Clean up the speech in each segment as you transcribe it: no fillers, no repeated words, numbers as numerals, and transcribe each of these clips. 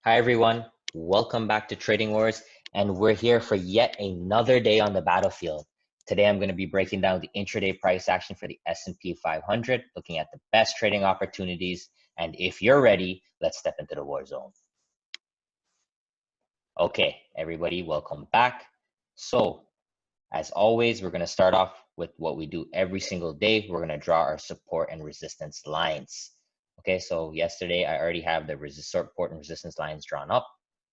Hi everyone, welcome back to Trading Wars, and we're here for yet another day on the battlefield. Today I'm going to be breaking down the intraday price action for the S&P 500, looking at the best trading opportunities, and if you're ready, let's step into the war zone. Okay, everybody, welcome back. So, as always, we're going to start off with what we do every single day. We're going to draw our support and resistance lines. Okay, so yesterday I already have the support and resistance lines drawn up.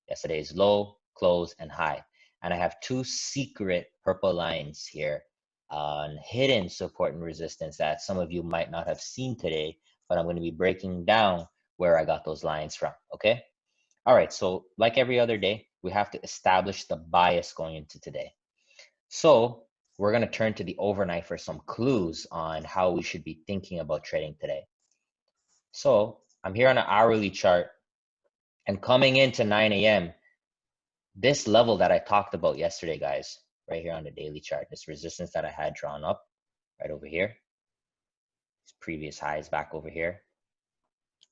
Yesterday's low, close, and high. And I have two secret purple lines here on hidden support and resistance that some of you might not have seen today, but I'm going to be breaking down where I got those lines from, okay? All right, so like every other day, we have to establish the bias going into today. So we're going to turn to the overnight for some clues on how we should be thinking about trading today. So I'm here on an hourly chart, and coming into 9 a.m., this level that I talked about yesterday, guys, right here on the daily chart, this resistance that I had drawn up right over here, these previous highs back over here,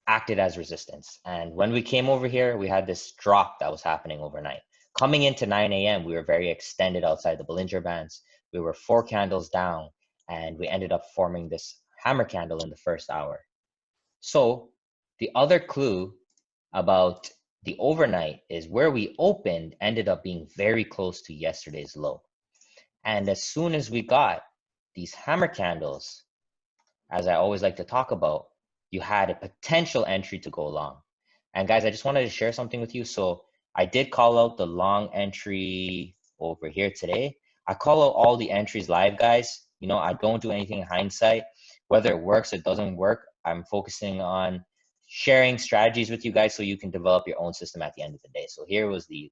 acted as resistance. And when we came over here, we had this drop that was happening overnight. Coming into 9 a.m., we were very extended outside the Bollinger Bands. We were 4 candles down, and we ended up forming this hammer candle in the first hour. So the other clue about the overnight is where we opened ended up being very close to yesterday's low. And as soon as we got these hammer candles, as I always like to talk about, you had a potential entry to go long. And guys, I just wanted to share something with you. So I did call out the long entry over here today. I call out all the entries live, guys. You know, I don't do anything in hindsight. Whether it works or doesn't work, I'm focusing on sharing strategies with you guys so you can develop your own system at the end of the day. So here was the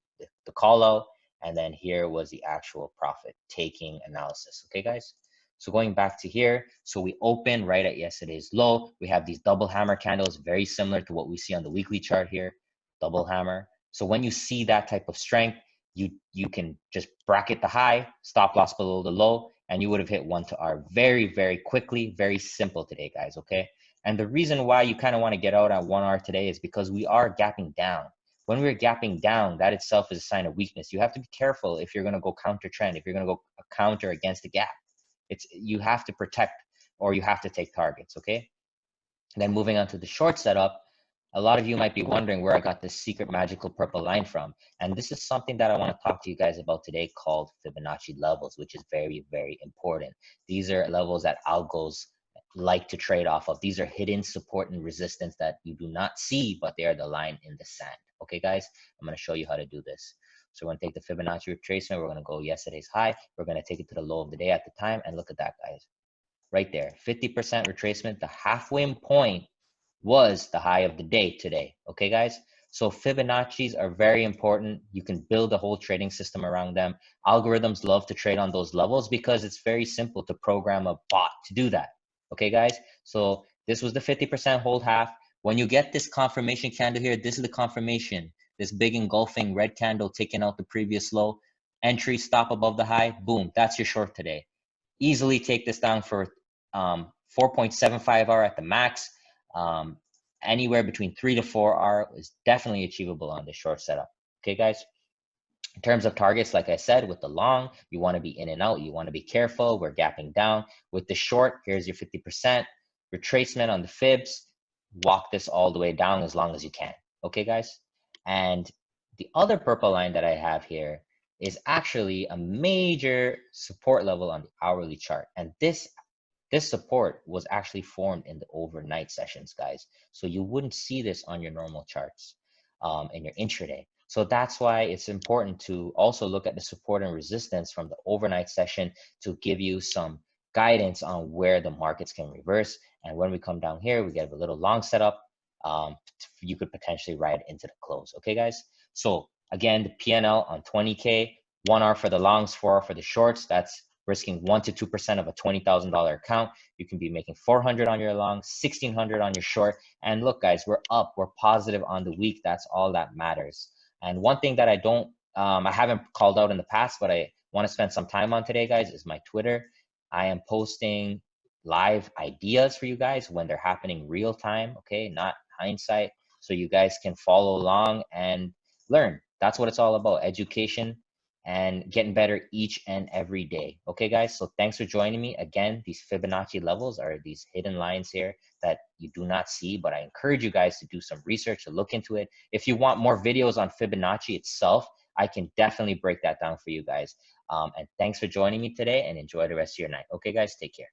call out, and then here was the actual profit taking analysis. Okay, guys? So going back to here, so we open right at yesterday's low. We have these double hammer candles, very similar to what we see on the weekly chart here, double hammer. So when you see that type of strength, you can just bracket the high, stop loss below the low, and you would have hit 1 to R very, very quickly. Very simple today, guys, okay? And the reason why you kind of want to get out at 1R today is because we are gapping down. When we're gapping down, that itself is a sign of weakness. You have to be careful if you're going to go counter trend, if you're going to go counter against the gap. You have to protect or you have to take targets, okay? And then moving on to the short setup, a lot of you might be wondering where I got this secret magical purple line from. And this is something that I want to talk to you guys about today called Fibonacci levels, which is very, very important. These are levels that algos like to trade off of. These are hidden support and resistance that you do not see, but they are the line in the sand. Okay, guys, I'm going to show you how to do this. So we're going to take the Fibonacci retracement. We're going to go yesterday's high. We're going to take it to the low of the day at the time. And look at that, guys. Right there, 50% retracement. The halfway point was the high of the day today. Okay, guys? So Fibonacci's are very important. You can build a whole trading system around them. Algorithms love to trade on those levels because it's very simple to program a bot to do that. Okay, guys? So this was the 50% hold half. When you get this confirmation candle here, this is the confirmation. This big engulfing red candle taking out the previous low. Entry, stop above the high. Boom, that's your short today. Easily take this down for 4.75 R at the max. Anywhere between 3 to 4 R is definitely achievable on the short setup. Okay, guys? In terms of targets, like I said, with the long, you want to be in and out. You want to be careful. We're gapping down. With the short, here's your 50% retracement on the fibs. Walk this all the way down as long as you can. Okay, guys? And the other purple line that I have here is actually a major support level on the hourly chart. And this support was actually formed in the overnight sessions, guys. So you wouldn't see this on your normal charts in your intraday. So that's why it's important to also look at the support and resistance from the overnight session to give you some guidance on where the markets can reverse. And when we come down here, we get a little long setup. You could potentially ride into the close. Okay, guys? So again, the PNL on 20K, 1R for the longs, 4R for the shorts. That's risking 1 to 2% of a $20,000 account. You can be making 400 on your long, 1600 on your short. And look, guys, we're up. We're positive on the week. That's all that matters. And one thing that I haven't called out in the past, but I want to spend some time on today, guys, is my Twitter. I am posting live ideas for you guys when they're happening real time, okay, not hindsight. so you guys can follow along and learn. That's what it's all about, education and getting better each and every day. Okay, guys, so thanks for joining me. Again, these Fibonacci levels are these hidden lines here that you do not see, but I encourage you guys to do some research, to look into it. If you want more videos on Fibonacci itself, I can definitely break that down for you guys. And thanks for joining me today, and enjoy the rest of your night. Okay, guys, take care.